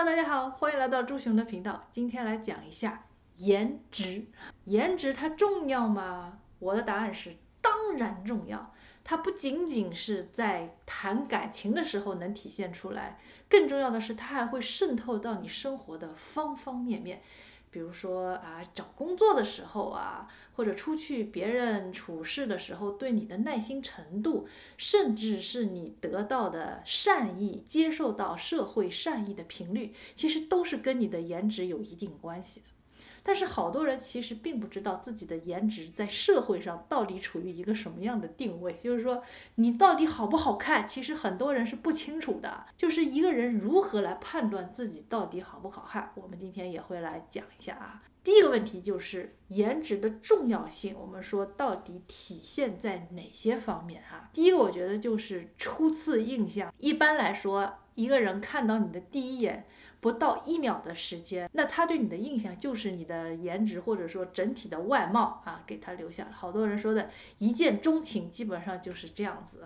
Hello，大家好，欢迎来到朱熊的频道。今天来讲一下颜值。颜值它重要吗？我的答案是当然重要。它不仅仅是在谈感情的时候能体现出来，更重要的是它还会渗透到你生活的方方面面。比如说找工作的时候或者出去别人处事的时候对你的耐心程度，甚至是你得到的善意、接受到社会善意的频率，其实都是跟你的颜值有一定关系的。但是好多人其实并不知道自己的颜值在社会上到底处于一个什么样的定位，就是说你到底好不好看，其实很多人是不清楚的。就是一个人如何来判断自己到底好不好看，我们今天也会来讲一下啊。第一个问题就是颜值的重要性，我们说到底体现在哪些方面啊？第一个我觉得就是初次印象。一般来说，一个人看到你的第一眼不到1秒的时间，那他对你的印象就是你的颜值或者说整体的外貌给他留下了。好多人说的一见钟情，基本上就是这样子，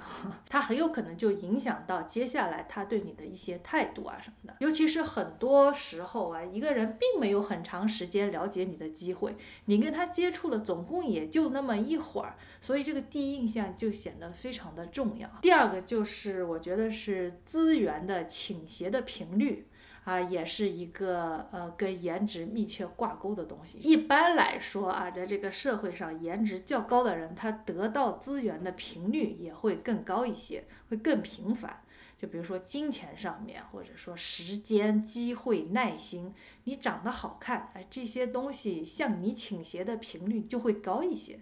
他很有可能就影响到接下来他对你的一些态度什么的。尤其是很多时候一个人并没有很长时间了解你的机会，你跟他接触了总共也就那么一会儿，所以这个第一印象就显得非常的重要。第二个就是我觉得是资源的倾斜的频率。也是一个跟颜值密切挂钩的东西。一般来说在这个社会上，颜值较高的人，他得到资源的频率也会更高一些，会更频繁。就比如说金钱上面，或者说时间、机会、耐心，你长得好看，这些东西向你倾斜的频率就会高一些。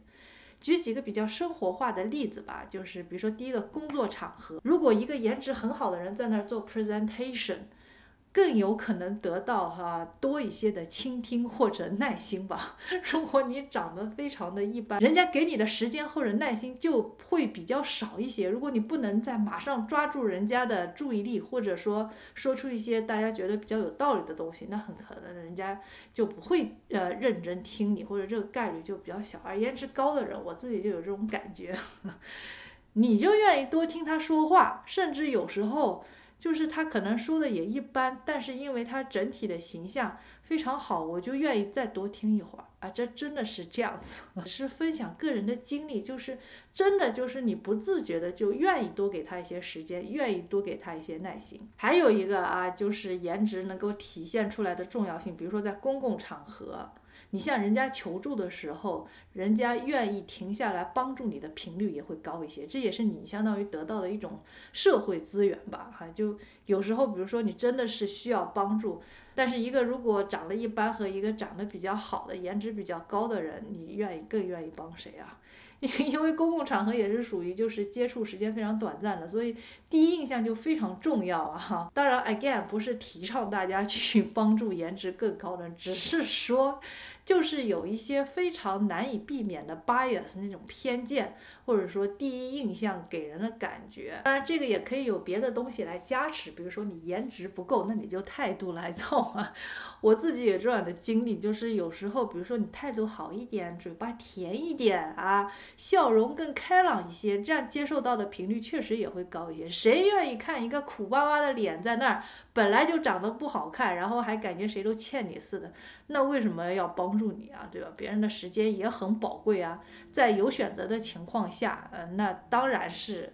举几个比较生活化的例子吧，就是比如说第一个工作场合，如果一个颜值很好的人在那儿做 presentation，更有可能得到多一些的倾听或者耐心吧。如果你长得非常的一般，人家给你的时间或者耐心就会比较少一些。如果你不能在马上抓住人家的注意力，或者说出一些大家觉得比较有道理的东西，那很可能人家就不会认真听你，或者这个概率就比较小。而颜值高的人，我自己就有这种感觉，你就愿意多听他说话，甚至有时候就是他可能说的也一般，但是因为他整体的形象非常好，我就愿意再多听一会儿这真的是这样子。只是分享个人的经历，就是真的就是你不自觉的就愿意多给他一些时间，愿意多给他一些耐心。还有一个就是颜值能够体现出来的重要性，比如说在公共场合，你向人家求助的时候，人家愿意停下来帮助你的频率也会高一些，这也是你相当于得到的一种社会资源吧就有时候比如说你真的是需要帮助，但是一个如果长得一般和一个长得比较好的颜值比较高的人，你更愿意帮谁因为公共场合也是属于就是接触时间非常短暂的，所以第一印象就非常重要当然 again 不是提倡大家去帮助颜值更高的人，只是说就是有一些非常难以避免的 bias 那种偏见，或者说第一印象给人的感觉。当然这个也可以有别的东西来加持，比如说你颜值不够，那你就态度来造我自己有这样的经历，就是有时候比如说你态度好一点，嘴巴甜一点笑容更开朗一些，这样接受到的频率确实也会高一些。谁愿意看一个苦巴巴的脸在那儿，本来就长得不好看，然后还感觉谁都欠你似的，那为什么要帮助你对吧？别人的时间也很宝贵在有选择的情况下那当然是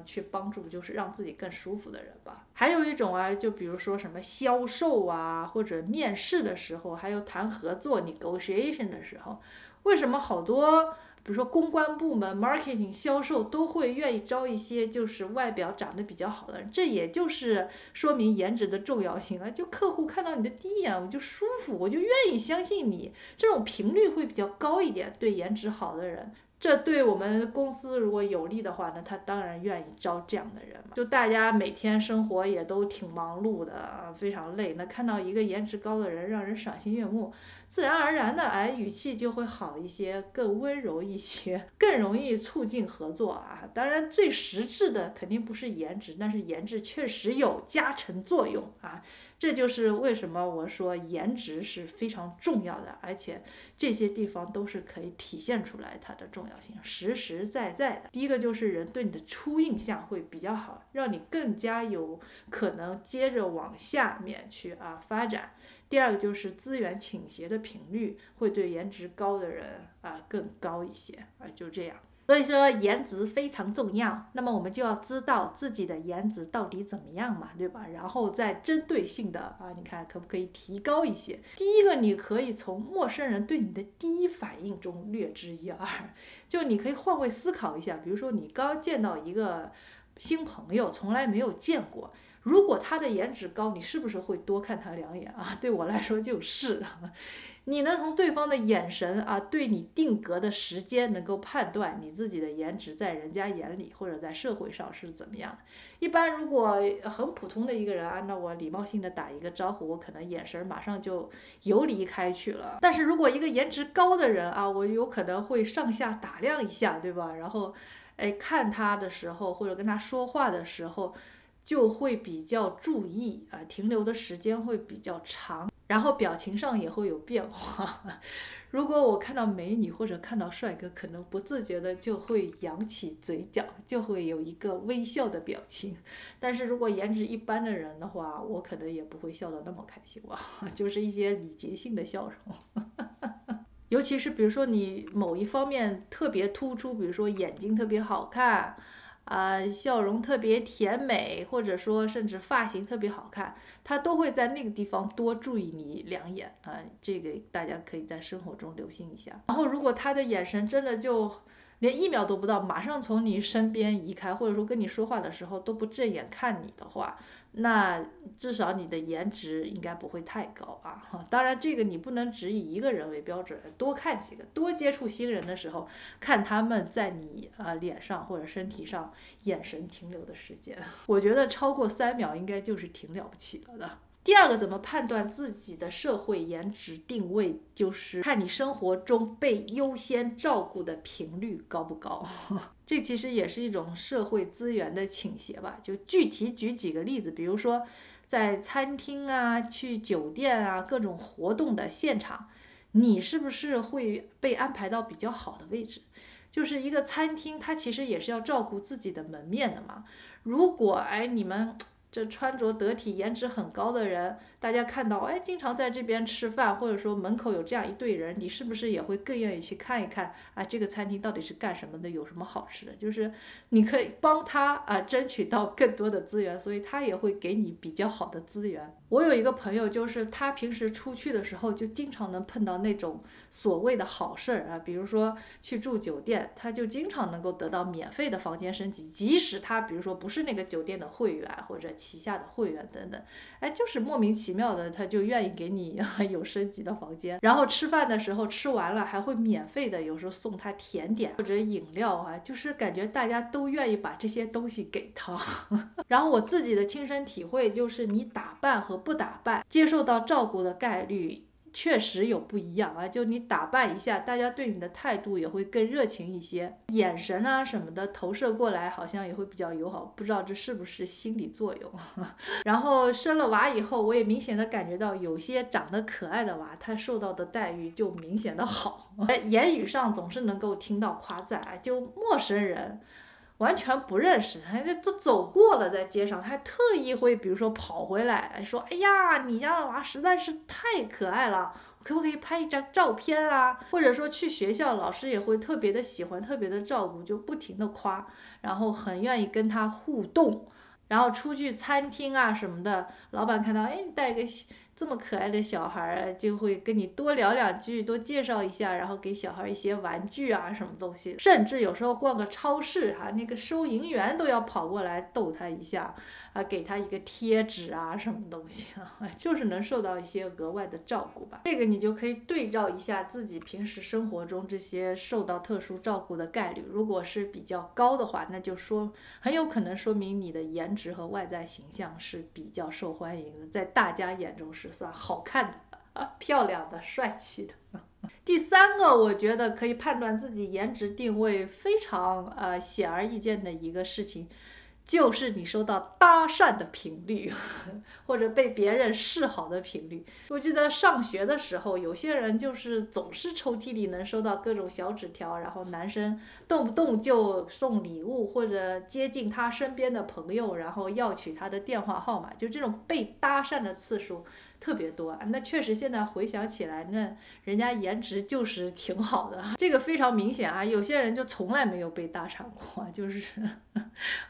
去帮助就是让自己更舒服的人吧。还有一种就比如说什么销售或者面试的时候，还有谈合作 negotiation 的时候，为什么好多比如说公关部门 marketing 销售都会愿意招一些就是外表长得比较好的人，这也就是说明颜值的重要性就客户看到你的第一眼我就舒服，我就愿意相信你，这种频率会比较高一点，对颜值好的人。这对我们公司如果有利的话呢，他当然愿意招这样的人嘛。就大家每天生活也都挺忙碌的非常累，那看到一个颜值高的人让人赏心悦目，自然而然的语气就会好一些，更温柔一些，更容易促进合作当然最实质的肯定不是颜值，但是颜值确实有加成作用这就是为什么我说颜值是非常重要的，而且这些地方都是可以体现出来它的重要性，实实在在的。第一个就是人对你的初印象会比较好，让你更加有可能接着往下面去发展。第二个就是资源倾斜的频率会对颜值高的人更高一些就这样。所以说颜值非常重要，那么我们就要知道自己的颜值到底怎么样嘛，对吧？然后再针对性的你看可不可以提高一些？第一个，你可以从陌生人对你的第一反应中略知一二，就你可以换位思考一下，比如说你刚见到一个新朋友，从来没有见过。如果他的颜值高，你是不是会多看他2眼对我来说就是你能从对方的眼神对你定格的时间能够判断你自己的颜值在人家眼里或者在社会上是怎么样的。一般如果很普通的一个人那我礼貌性的打一个招呼，我可能眼神马上就游离开去了。但是如果一个颜值高的人我有可能会上下打量一下，对吧？然后看他的时候或者跟他说话的时候就会比较注意停留的时间会比较长，然后表情上也会有变化。如果我看到美女或者看到帅哥，可能不自觉的就会扬起嘴角，就会有一个微笑的表情。但是如果颜值一般的人的话，我可能也不会笑得那么开心就是一些礼节性的笑容。尤其是比如说你某一方面特别突出，比如说眼睛特别好看笑容特别甜美，或者说甚至发型特别好看，他都会在那个地方多注意你2眼这个大家可以在生活中留心一下。然后如果他的眼神真的就连1秒都不到，马上从你身边移开，或者说跟你说话的时候都不正眼看你的话，那至少你的颜值应该不会太高当然这个你不能只以一个人为标准，多看几个，多接触新人的时候，看他们在你脸上或者身体上眼神停留的时间，我觉得超过3秒应该就是挺了不起了的。第二个，怎么判断自己的社会颜值定位，就是看你生活中被优先照顾的频率高不高。这其实也是一种社会资源的倾斜吧。就具体举几个例子，比如说在餐厅去酒店各种活动的现场，你是不是会被安排到比较好的位置？就是一个餐厅，它其实也是要照顾自己的门面的嘛。如果你们这穿着得体、颜值很高的人，大家看到经常在这边吃饭，或者说门口有这样一队人，你是不是也会更愿意去看一看这个餐厅到底是干什么的，有什么好吃的？就是你可以帮他争取到更多的资源，所以他也会给你比较好的资源。我有一个朋友，就是他平时出去的时候就经常能碰到那种所谓的好事儿比如说去住酒店，他就经常能够得到免费的房间升级，即使他比如说不是那个酒店的会员或者旗下的会员等等，就是莫名其妙的他就愿意给你有升级的房间，然后吃饭的时候吃完了还会免费的有时候送他甜点或者饮料就是感觉大家都愿意把这些东西给他。然后我自己的亲身体会就是，你打扮和不打扮，接受到照顾的概率确实有不一样就你打扮一下，大家对你的态度也会更热情一些，眼神什么的投射过来好像也会比较友好，不知道这是不是心理作用。然后生了娃以后，我也明显的感觉到有些长得可爱的娃，他受到的待遇就明显的好。言语上总是能够听到夸赞就陌生人完全不认识，都走过了在街上，他特意会比如说跑回来说，哎呀，你家的娃实在是太可爱了，可不可以拍一张照片或者说去学校，老师也会特别的喜欢，特别的照顾，就不停的夸，然后很愿意跟他互动。然后出去餐厅什么的，老板看到你带个这么可爱的小孩，就会跟你多聊2句，多介绍一下，然后给小孩一些玩具什么东西，甚至有时候逛个超市那个收银员都要跑过来逗他一下给他一个贴纸什么东西就是能受到一些额外的照顾吧。这个你就可以对照一下自己平时生活中这些受到特殊照顾的概率，如果是比较高的话，那就很有可能说明你的颜值和外在形象是比较受欢迎的，在大家眼中是算好看的漂亮的、帅气的。第3个我觉得可以判断自己颜值定位非常显而易见的一个事情，就是你收到搭讪的频率，或者被别人示好的频率。我记得上学的时候，有些人就是总是抽屉里能收到各种小纸条，然后男生动不动就送礼物或者接近他身边的朋友，然后要取他的电话号码，就这种被搭讪的次数特别多。那确实现在回想起来，那人家颜值就是挺好的，这个非常明显啊。有些人就从来没有被搭讪过，就是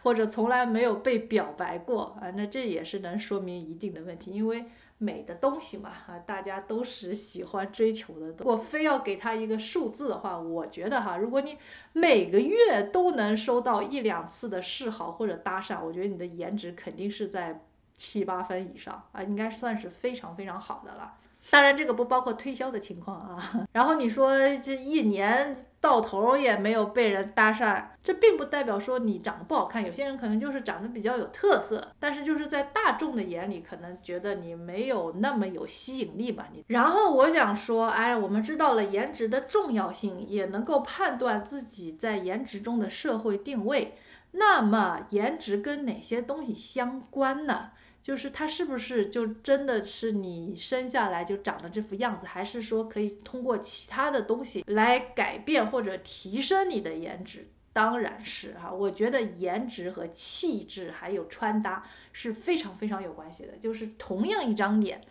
或者从来没有被表白过啊，那这也是能说明一定的问题，因为美的东西嘛，大家都是喜欢追求的。如果非要给他一个数字的话，我觉得如果你每个月都能收到1、2次的示好或者搭讪，我觉得你的颜值肯定是在7、8分以上啊，应该算是非常非常好的了。当然，这个不包括推销的情况啊。然后你说这一年到头也没有被人搭讪，这并不代表说你长得不好看。有些人可能就是长得比较有特色，但是就是在大众的眼里，可能觉得你没有那么有吸引力吧。然后我想说，我们知道了颜值的重要性，也能够判断自己在颜值中的社会定位。那么颜值跟哪些东西相关呢？就是它是不是就真的是你生下来就长得这副样子，还是说可以通过其他的东西来改变或者提升你的颜值？当然是我觉得颜值和气质还有穿搭是非常非常有关系的。就是同样一张脸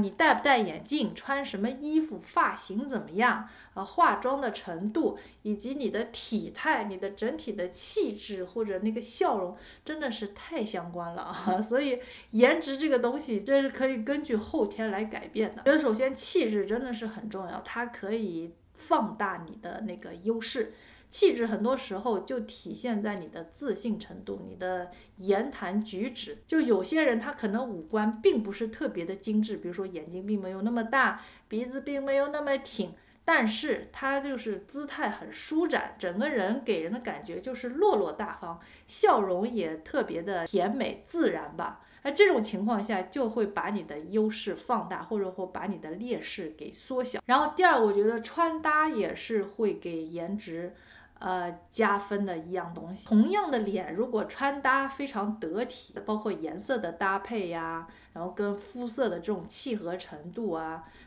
你戴不戴眼镜，穿什么衣服，发型怎么样化妆的程度，以及你的体态，你的整体的气质或者那个笑容，真的是太相关了所以颜值这个东西，这是可以根据后天来改变的。觉得首先气质真的是很重要，它可以放大你的那个优势。气质很多时候就体现在你的自信程度，你的言谈举止。就有些人他可能五官并不是特别的精致，比如说眼睛并没有那么大，鼻子并没有那么挺，但是他就是姿态很舒展，整个人给人的感觉就是落落大方，笑容也特别的甜美自然吧。这种情况下就会把你的优势放大，或者把你的劣势给缩小。然后第二，我觉得穿搭也是会给颜值加分的一样东西。同样的脸，如果穿搭非常得体，包括颜色的搭配呀，然后跟肤色的这种契合程度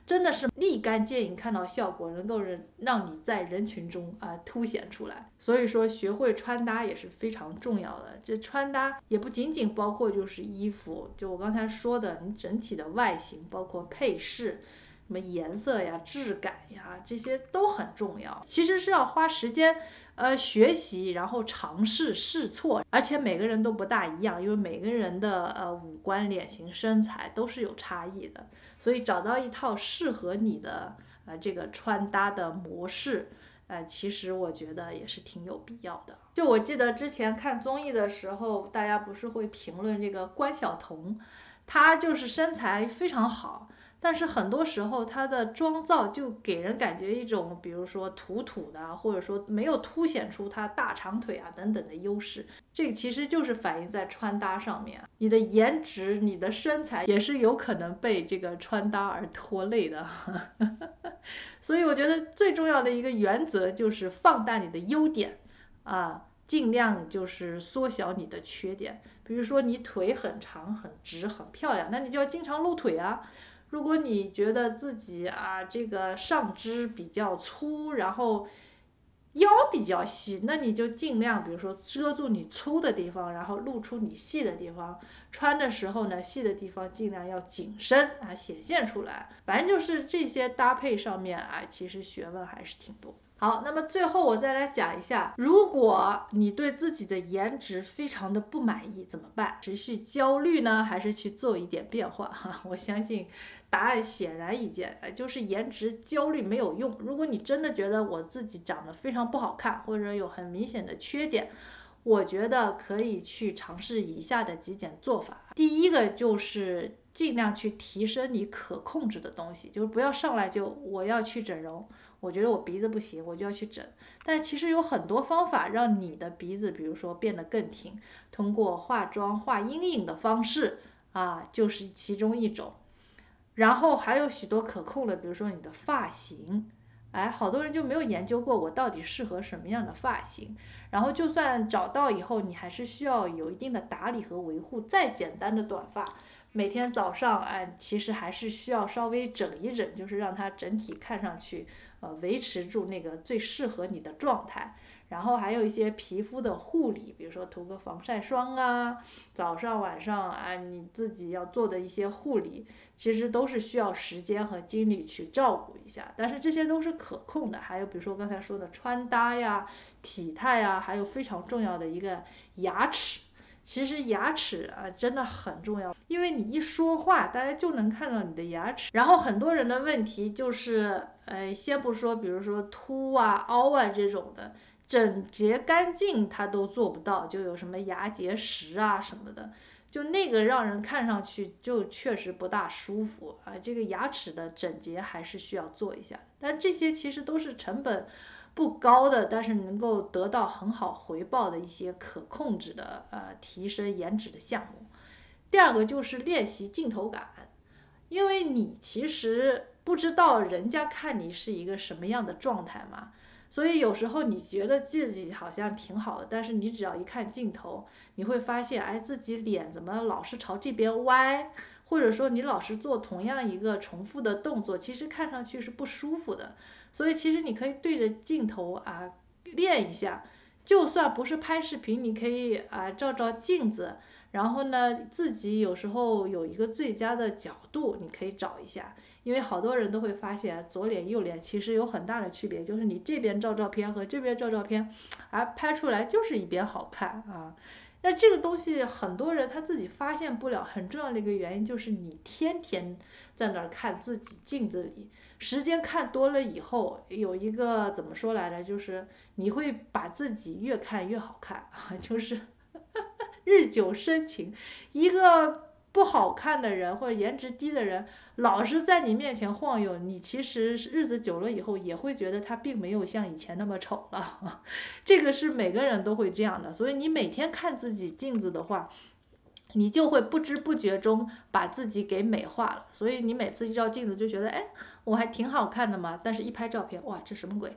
真的是立竿见影，看到效果，能够让你在人群中凸显出来。所以说，学会穿搭也是非常重要的。这穿搭也不仅仅包括就是衣服，就我刚才说的，你整体的外形，包括配饰。什么颜色呀、质感呀，这些都很重要。其实是要花时间学习，然后尝试试错，而且每个人都不大一样，因为每个人的五官、脸型、身材都是有差异的，所以找到一套适合你的这个穿搭的模式。其实我觉得也是挺有必要的。就我记得之前看综艺的时候，大家不是会评论这个关晓彤，她就是身材非常好，但是很多时候她的妆造就给人感觉一种，比如说土土的，或者说没有凸显出她大长腿等等的优势。这个其实就是反映在穿搭上面，你的颜值、你的身材也是有可能被这个穿搭而拖累的。所以我觉得最重要的一个原则就是放大你的优点尽量就是缩小你的缺点。比如说你腿很长、很直、很漂亮，那你就要经常露腿如果你觉得自己这个上肢比较粗，然后腰比较细，那你就尽量比如说遮住你粗的地方，然后露出你细的地方。穿的时候呢，细的地方尽量要紧身显现出来。反正就是这些搭配上面其实学问还是挺多。好，那么最后我再来讲一下，如果你对自己的颜值非常的不满意怎么办？持续焦虑呢，还是去做一点变化我相信答案显然易见，就是颜值焦虑没有用。如果你真的觉得我自己长得非常不好看，或者有很明显的缺点，我觉得可以去尝试以下的几点做法。第一个就是尽量去提升你可控制的东西，就是不要上来就我要去整容，我觉得我鼻子不行，我就要去整。但其实有很多方法让你的鼻子，比如说变得更挺，通过化妆、画阴影的方式就是其中一种。然后还有许多可控的，比如说你的发型哎，好多人就没有研究过我到底适合什么样的发型，然后就算找到以后，你还是需要有一定的打理和维护。再简单的短发，每天早上哎，其实还是需要稍微整一整，就是让它整体看上去，维持住那个最适合你的状态。然后还有一些皮肤的护理，比如说涂个防晒霜啊，早上晚上啊你自己要做的一些护理，其实都是需要时间和精力去照顾一下，但是这些都是可控的。还有比如说刚才说的穿搭呀、体态呀，还有非常重要的一个牙齿。其实牙齿啊真的很重要，因为你一说话，大家就能看到你的牙齿。然后很多人的问题就是，先不说，比如说凸啊、凹啊这种的，整洁干净他都做不到，就有什么牙结石啊什么的，就那个让人看上去就确实不大舒服啊。这个牙齿的整洁还是需要做一下，但这些其实都是成本不高的，但是能够得到很好回报的一些可控制的提升颜值的项目。第二个就是练习镜头感，因为你其实不知道人家看你是一个什么样的状态嘛，所以有时候你觉得自己好像挺好的，但是你只要一看镜头，你会发现，哎，自己脸怎么老是朝这边歪，或者说你老是做同样一个重复的动作，其实看上去是不舒服的。所以其实你可以对着镜头啊练一下，就算不是拍视频，你可以照照镜子，然后呢自己有时候有一个最佳的角度，你可以找一下。因为好多人都会发现左脸右脸其实有很大的区别，就是你这边照照片和这边照照片，拍出来就是一边好看啊。那这个东西很多人他自己发现不了，很重要的一个原因就是你天天在那儿看自己镜子里，时间看多了以后，有一个怎么说来着，就是你会把自己越看越好看啊，就是日久生情。一个不好看的人或者颜值低的人，老是在你面前晃悠，你其实日子久了以后也会觉得他并没有像以前那么丑了。这个是每个人都会这样的，所以你每天看自己镜子的话，你就会不知不觉中把自己给美化了。所以你每次一照镜子就觉得，哎，我还挺好看的嘛，但是一拍照片，哇，这什么鬼？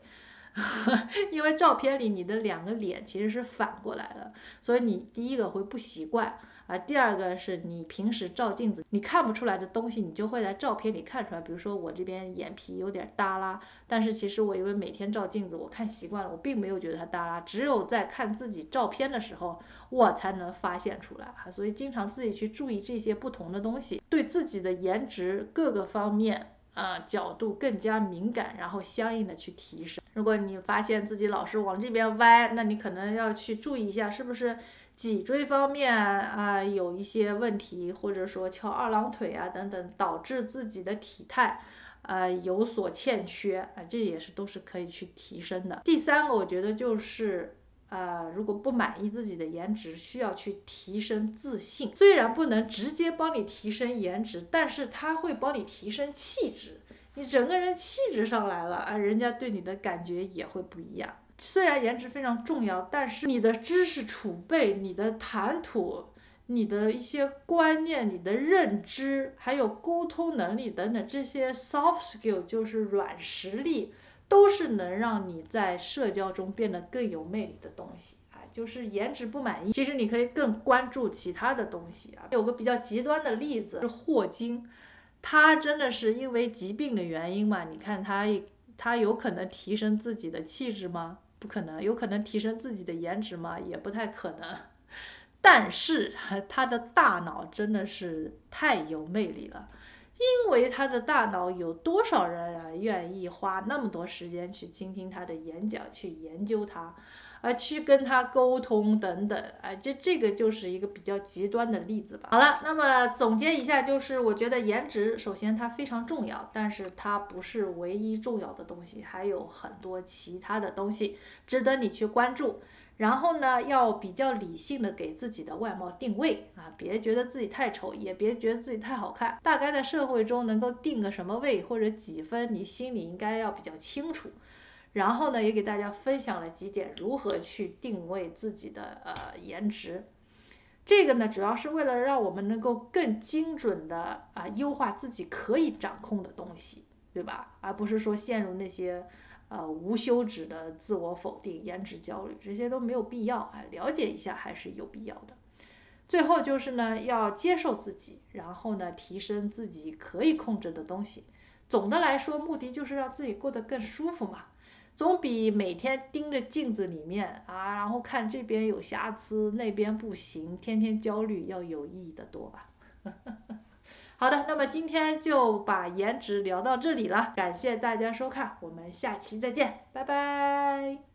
因为照片里你的两个脸其实是反过来的，所以你第一个会不习惯啊，第二个是你平时照镜子你看不出来的东西，你就会在照片里看出来。比如说我这边眼皮有点耷拉，但是其实我因为每天照镜子，我看习惯了，我并没有觉得它耷拉，只有在看自己照片的时候，我才能发现出来啊。所以经常自己去注意这些不同的东西，对自己的颜值各个方面。角度更加敏感，然后相应的去提升。如果你发现自己老是往这边歪，那你可能要去注意一下，是不是脊椎方面有一些问题，或者说翘二郎腿啊等等，导致自己的体态有所欠缺这也是都是可以去提升的。第三个，我觉得就是如果不满意自己的颜值，需要去提升自信。虽然不能直接帮你提升颜值，但是它会帮你提升气质。你整个人气质上来了人家对你的感觉也会不一样。虽然颜值非常重要，但是你的知识储备、你的谈吐、你的一些观念、你的认知，还有沟通能力等等这些 soft skill， 就是软实力。都是能让你在社交中变得更有魅力的东西就是颜值不满意，其实你可以更关注其他的东西有个比较极端的例子是霍金，他真的是因为疾病的原因嘛，你看他有可能提升自己的气质吗？不可能。有可能提升自己的颜值吗？也不太可能。但是他的大脑真的是太有魅力了。因为他的大脑，有多少人愿意花那么多时间去倾听他的演讲，去研究他，去跟他沟通等等，这个就是一个比较极端的例子吧。好了，那么总结一下，就是我觉得颜值首先它非常重要，但是它不是唯一重要的东西，还有很多其他的东西值得你去关注。然后呢，要比较理性的给自己的外貌定位别觉得自己太丑，也别觉得自己太好看，大概在社会中能够定个什么位或者几分，你心里应该要比较清楚。然后呢，也给大家分享了几点如何去定位自己的颜值。这个呢，主要是为了让我们能够更精准的优化自己可以掌控的东西，对吧？而不是说陷入那些无休止的自我否定、颜值焦虑，这些都没有必要啊，了解一下还是有必要的。最后就是呢，要接受自己，然后呢，提升自己可以控制的东西。总的来说，目的就是让自己过得更舒服嘛，总比每天盯着镜子里面啊，然后看这边有瑕疵，那边不行，天天焦虑要有意义的多吧。好的，那么今天就把颜值聊到这里了，感谢大家收看，我们下期再见，拜拜。